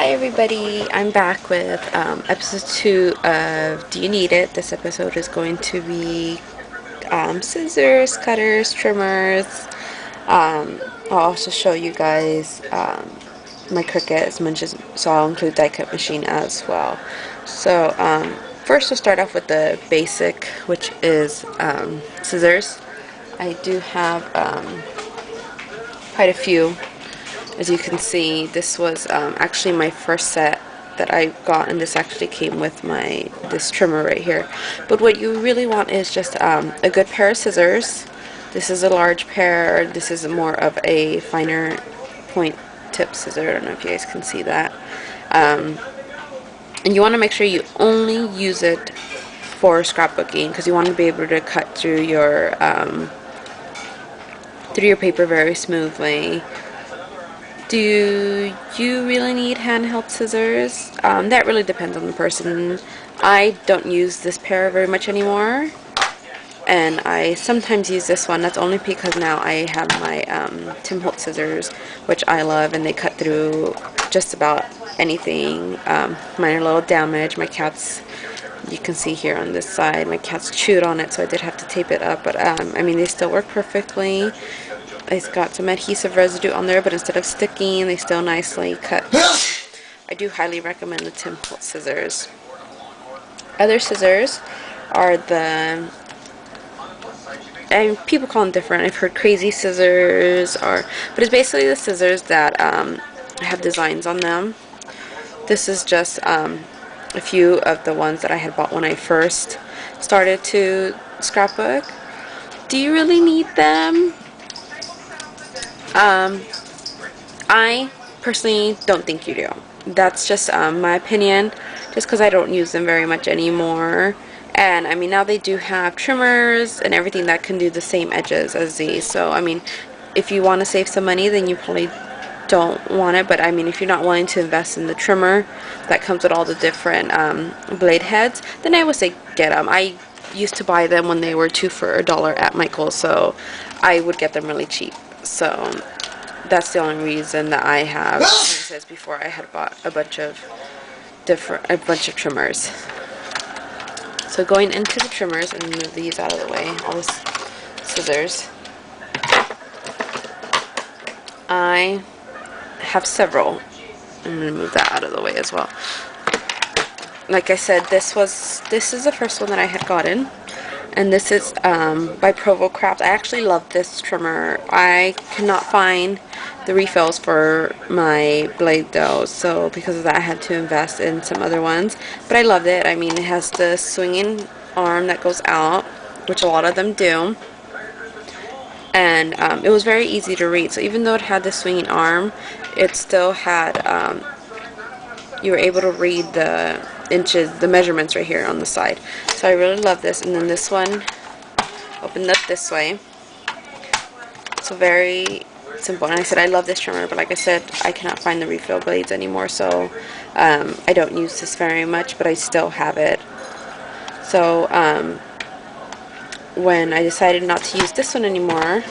Hi everybody, I'm back with episode 2 of Do You Need It? This episode is going to be scissors, cutters, trimmers. I'll also show you guys my Cricut as much as, so I'll include die cut machine as well. So first we'll start off with the basic, which is scissors. I do have quite a few. As you can see, this was actually my first set that I got, and this actually came with this trimmer right here. But what you really want is just a good pair of scissors. This is a large pair. This is more of a finer point tip scissor. I don't know if you guys can see that. And you want to make sure you only use it for scrapbooking, because you want to be able to cut through your paper very smoothly. Do you really need handheld scissors? That really depends on the person. I don't use this pair very much anymore, and I sometimes use this one. That's only because now I have my Tim Holtz scissors, which I love, and they cut through just about anything. Mine are a little damaged. My cat's, you can see here on this side, my cat's chewed on it, so I did have to tape it up, but I mean, they still work perfectly. It's got some adhesive residue on there, but instead of sticking, they still nicely cut. I do highly recommend the Tim Holtz scissors. Other scissors are and people call them different. I've heard crazy scissors, but it's basically the scissors that have designs on them. This is just a few of the ones that I had bought when I first started to scrapbook. Do you really need them? I personally don't think you do. That's just my opinion, just because I don't use them very much anymore. And I mean, now they do have trimmers and everything that can do the same edges as these. So I mean, if you want to save some money, then you probably don't want it. But I mean, if you're not willing to invest in the trimmer that comes with all the different blade heads, then I would say get them. I used to buy them when they were 2 for $1 at Michael's, so I would get them really cheap. So that's the only reason that I have. Like I said before, I had bought a bunch of trimmers. So going into the trimmers, and move these out of the way, all the scissors. I have several. I'm gonna move that out of the way as well. Like I said, this is the first one that I had gotten. And this is by Provo Craft. I actually love this trimmer. I cannot find the refills for my blade though, so because of that I had to invest in some other ones. But I loved it. I mean, it has the swinging arm that goes out, which a lot of them do. And it was very easy to read. So even though it had the swinging arm, it still had, you were able to read the inches, the measurements right here on the side. So I really love this. And then this one opened up this way. So very simple. And I said I love this trimmer, but like I said, I cannot find the refill blades anymore, so I don't use this very much, but I still have it. So when I decided not to use this one anymore,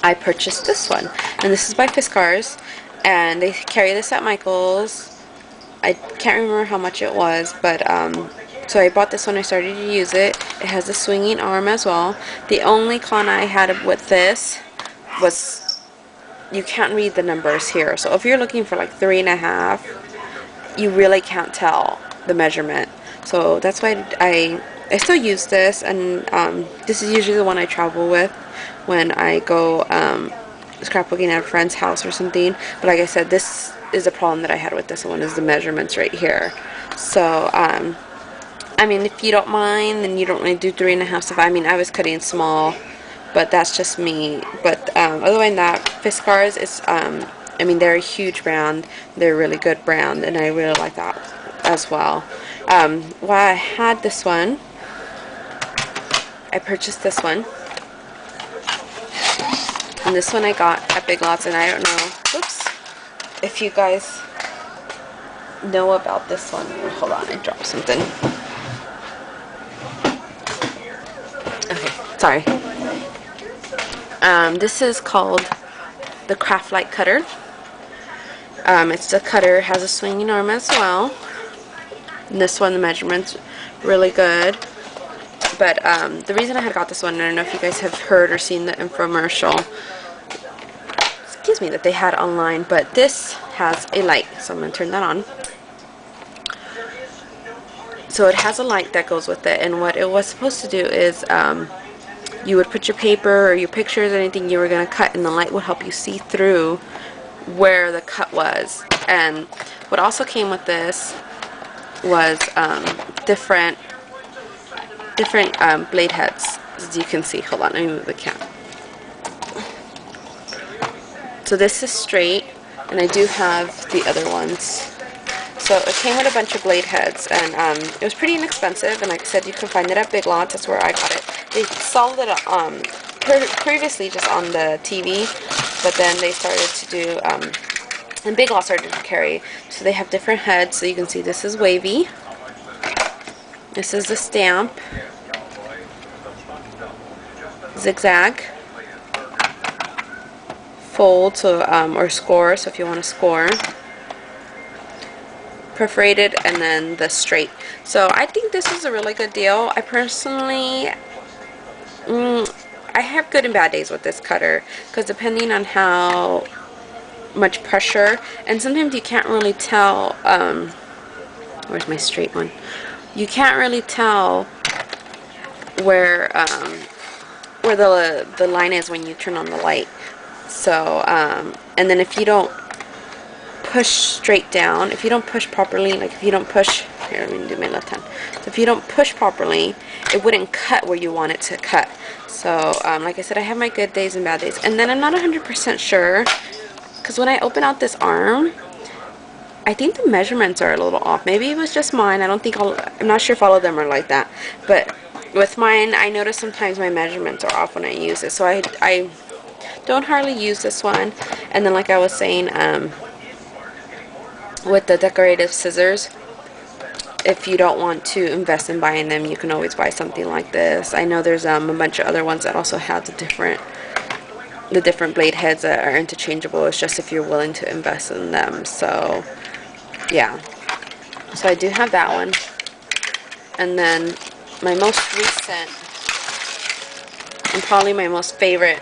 I purchased this one, and this is by Fiskars, and they carry this at Michael's. I can't remember how much it was, but so I bought this one. I started to use it. It has a swinging arm as well. The only con I had with this was you can't read the numbers here. So if you're looking for like 3.5, you really can't tell the measurement. So that's why I still use this, and this is usually the one I travel with when I go scrapbooking at a friend's house or something. But like I said, this is a problem that I had with this one, is the measurements right here. So I mean, if you don't mind, then you don't really do 3.5 stuff. I mean, I was cutting small, but that's just me. But other than that, Fiskars is I mean, they're a huge brand. They're a really good brand, and I really like that as well. While I had this one, I purchased this one. And this one I got at Big Lots, and I don't know, whoops, if you guys know about this one. Hold on, I dropped something. Okay, sorry. This is called the Craftlike cutter. It's the cutter, has a swinging arm as well. And this one, the measurement's really good. But the reason I had got this one, I don't know if you guys have heard or seen the infomercial, excuse me, that they had online, but this has a light, so I'm going to turn that on. So it has a light that goes with it, and what it was supposed to do is you would put your paper or your pictures or anything you were going to cut, and the light would help you see through where the cut was. And what also came with this was different blade heads, as you can see. Hold on, let me move the camera. So this is straight, and I do have the other ones. So it came with a bunch of blade heads, and it was pretty inexpensive, and like I said, you can find it at Big Lots. That's where I got it. They sold it previously just on the TV, but then they started to do, and Big Lots started to carry. So they have different heads, so you can see this is wavy. This is the stamp. Zigzag. Fold, so or score, so if you want to score. Perforated, and then the straight. So I think this is a really good deal. I personally, I have good and bad days with this cutter, because depending on how much pressure, and sometimes you can't really tell, where's my straight one? You can't really tell where the line is when you turn on the light. So, and then if you don't push straight down, if you don't push properly, like if you don't push, here, let me do my left hand. So if you don't push properly, it wouldn't cut where you want it to cut. So, like I said, I have my good days and bad days. And then I'm not 100% sure, because when I open out this arm, I think the measurements are a little off. Maybe it was just mine. I'm not sure if all of them are like that. But with mine, I notice sometimes my measurements are off when I use it. So I don't hardly use this one. And then like I was saying, with the decorative scissors, if you don't want to invest in buying them, you can always buy something like this. I know there's a bunch of other ones that also have the different blade heads that are interchangeable. It's just if you're willing to invest in them. So yeah, so I do have that one. And then my most recent and probably my most favorite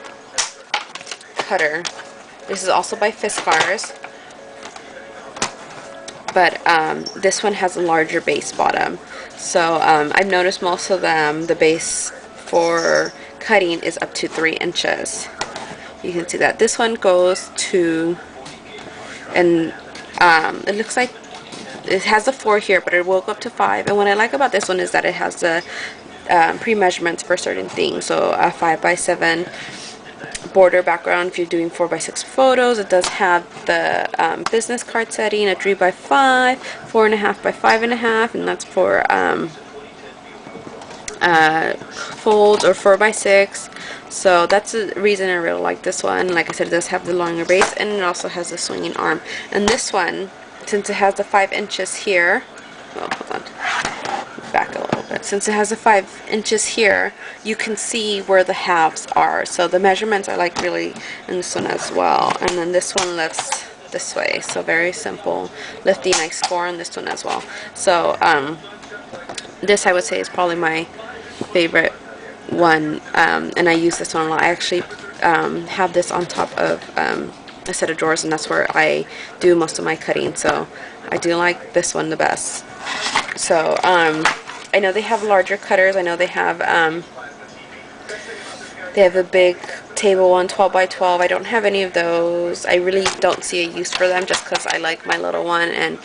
cutter, this is also by Fiskars, but this one has a larger base bottom. So I've noticed most of them, the base for cutting is up to 3 inches. You can see that. This one goes to, and it looks like it has a 4 here, but it will go up to 5. And what I like about this one is that it has the pre-measurements for certain things. So a 5x7 border background if you're doing 4x6 photos. It does have the business card setting, a 3x5, 4.5x5.5, and that's for folds, or 4x6. So that's the reason I really like this one. Like I said, it does have the longer base, and it also has the swinging arm. And this one, since it has the 5 inches here, well, hold on, back a little bit. Since it has the 5 inches here, you can see where the halves are. So the measurements I like really in this one as well. And then this one lifts this way, so very simple lifting. I score on this one as well. So this I would say is probably my favorite one, and I use this one a lot. I actually have this on top of a set of drawers, and that's where I do most of my cutting. So I do like this one the best. So I know they have larger cutters. I know they have a big table one, 12x12. I don't have any of those. I really don't see a use for them, just because I like my little one, and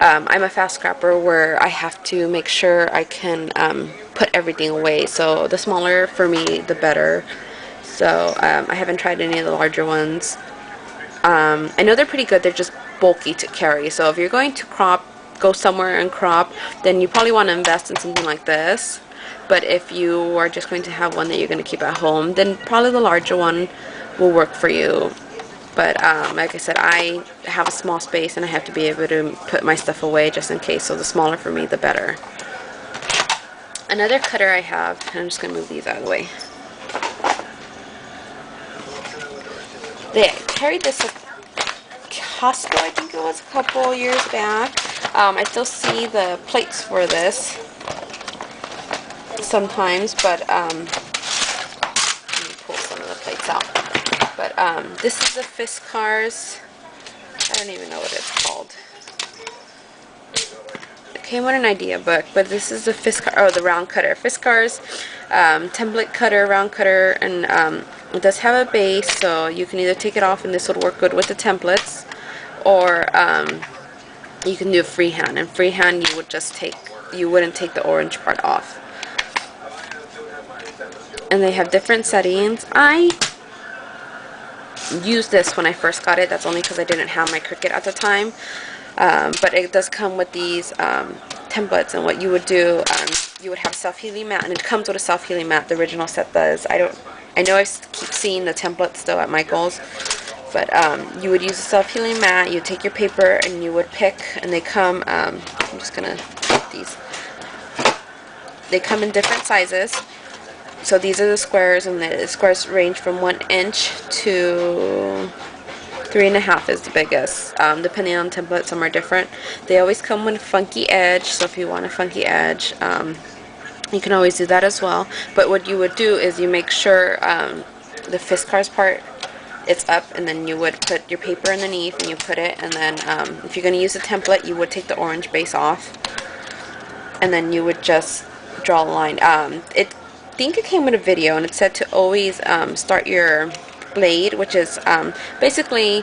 I'm a fast scrapper where I have to make sure I can put everything away. So the smaller for me, the better. So I haven't tried any of the larger ones. I know they're pretty good. They're just bulky to carry. So if you're going to go somewhere and crop, then you probably want to invest in something like this. But if you are just going to have one that you're going to keep at home, then probably the larger one will work for you. But like I said, I have a small space, and I have to be able to put my stuff away just in case. So the smaller for me, the better. Another cutter I have, and I'm just going to move these out of the way. They carried this Costco, I think it was a couple years back. I still see the plates for this sometimes, but let me pull some of the plates out. But this is the Fiskars. I don't even know what it's called. It came with an idea book, but this is the Fiskars, oh, the round cutter. Fiskars template cutter, round cutter, and it does have a base, so you can either take it off and this would work good with the templates, or you can do a freehand. And freehand you would just you wouldn't take the orange part off. And they have different settings. I used this when I first got it. That's only because I didn't have my Cricut at the time. But it does come with these templates, and what you would do, you would have a self-healing mat, and it comes with a self-healing mat. The original set does. I know I keep seeing the templates still at Michael's, but you would use a self-healing mat. You would take your paper and you would pick, and they come. I'm just gonna take these. They come in different sizes. So these are the squares, and the squares range from 1 inch to 3.5 is the biggest. Depending on template, some are different. They always come with a funky edge, so if you want a funky edge, you can always do that as well. But what you would do is you make sure the Fiskars part, it's up, and then you would put your paper underneath and you put it, and then if you're going to use a template, you would take the orange base off, and then you would just draw a line. I think it came with a video, and it said to always start your blade, which is basically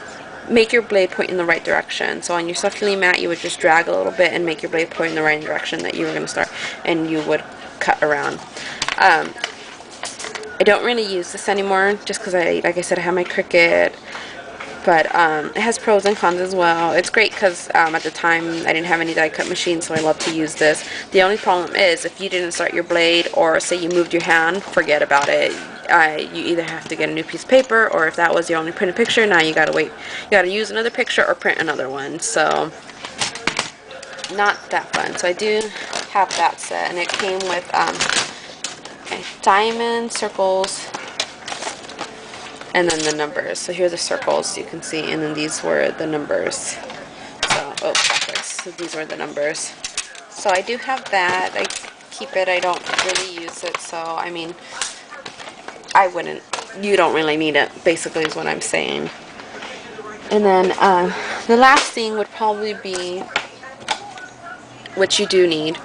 make your blade point in the right direction. So on your self-healing mat, you would just drag a little bit and make your blade point in the right direction that you were going to start, and you would cut around. I don't really use this anymore just because like I said, I have my Cricut, but it has pros and cons as well. It's great because at the time I didn't have any die cut machines, so I love to use this. The only problem is if you didn't start your blade, or say you moved your hand, forget about it. You either have to get a new piece of paper, or if that was your only printed picture, now you gotta wait. You gotta use another picture or print another one. So not that fun. So I do have that set, and it came with diamond circles, and then the numbers. So here are the circles you can see, and then these were the numbers. So, oh, backwards. So these were the numbers. So I do have that. I keep it. I don't really use it. So, I mean, you don't really need it, basically is what I'm saying. And then the last thing would probably be, which you do need,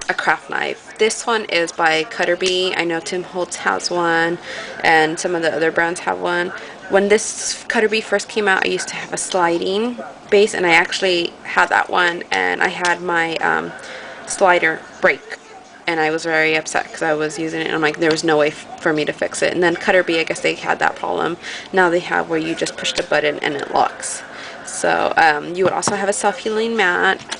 a craft knife. This one is by Cutter Bee. I know Tim Holtz has one, and some of the other brands have one. When this Cutter Bee first came out, I used to have a sliding base, and I actually had that one, and I had my slider break, and I was very upset because I was using it, and I'm like, there was no way for me to fix it. And then Cutter Bee, I guess they had that problem. Now they have where you just push the button and it locks. So you would also have a self-healing mat.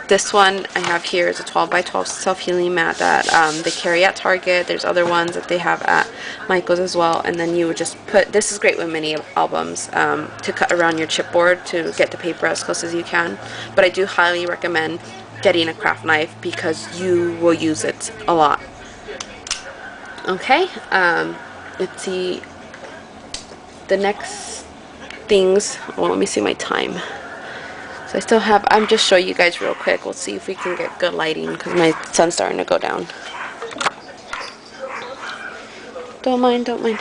This one I have here is a 12 by 12 self-healing mat that they carry at Target. There's other ones that they have at Michael's as well. And then you would just put, this is great with mini albums, to cut around your chipboard to get the paper as close as you can. But I do highly recommend getting a craft knife because you will use it a lot. Okay, let's see. The next things, well, let me see my time. So I still have, I'm just showing you guys real quick. We'll see if we can get good lighting because my sun's starting to go down. Don't mind, don't mind.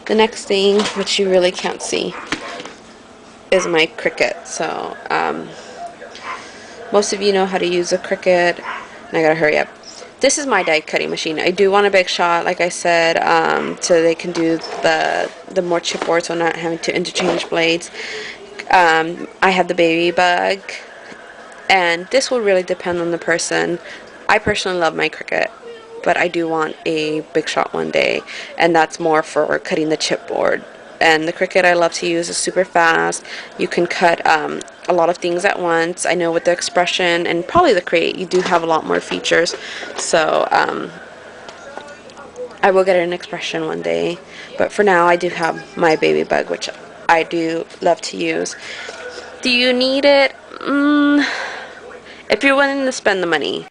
The next thing, which you really can't see, is my Cricut. So most of you know how to use a Cricut, and I gotta hurry up. This is my die cutting machine. I do want a big shot, like I said, so they can do the more chipboard, so not having to interchange blades. I have the baby bug, and this will really depend on the person. I personally love my Cricut, but I do want a big shot one day, and that's more for cutting the chipboard. And the Cricut I love to use is super fast. You can cut a lot of things at once. I know with the Expression and probably the Create, you do have a lot more features. So I will get an Expression one day, but for now I do have my baby bug, which I do love to use. Do you need it? If you're willing to spend the money.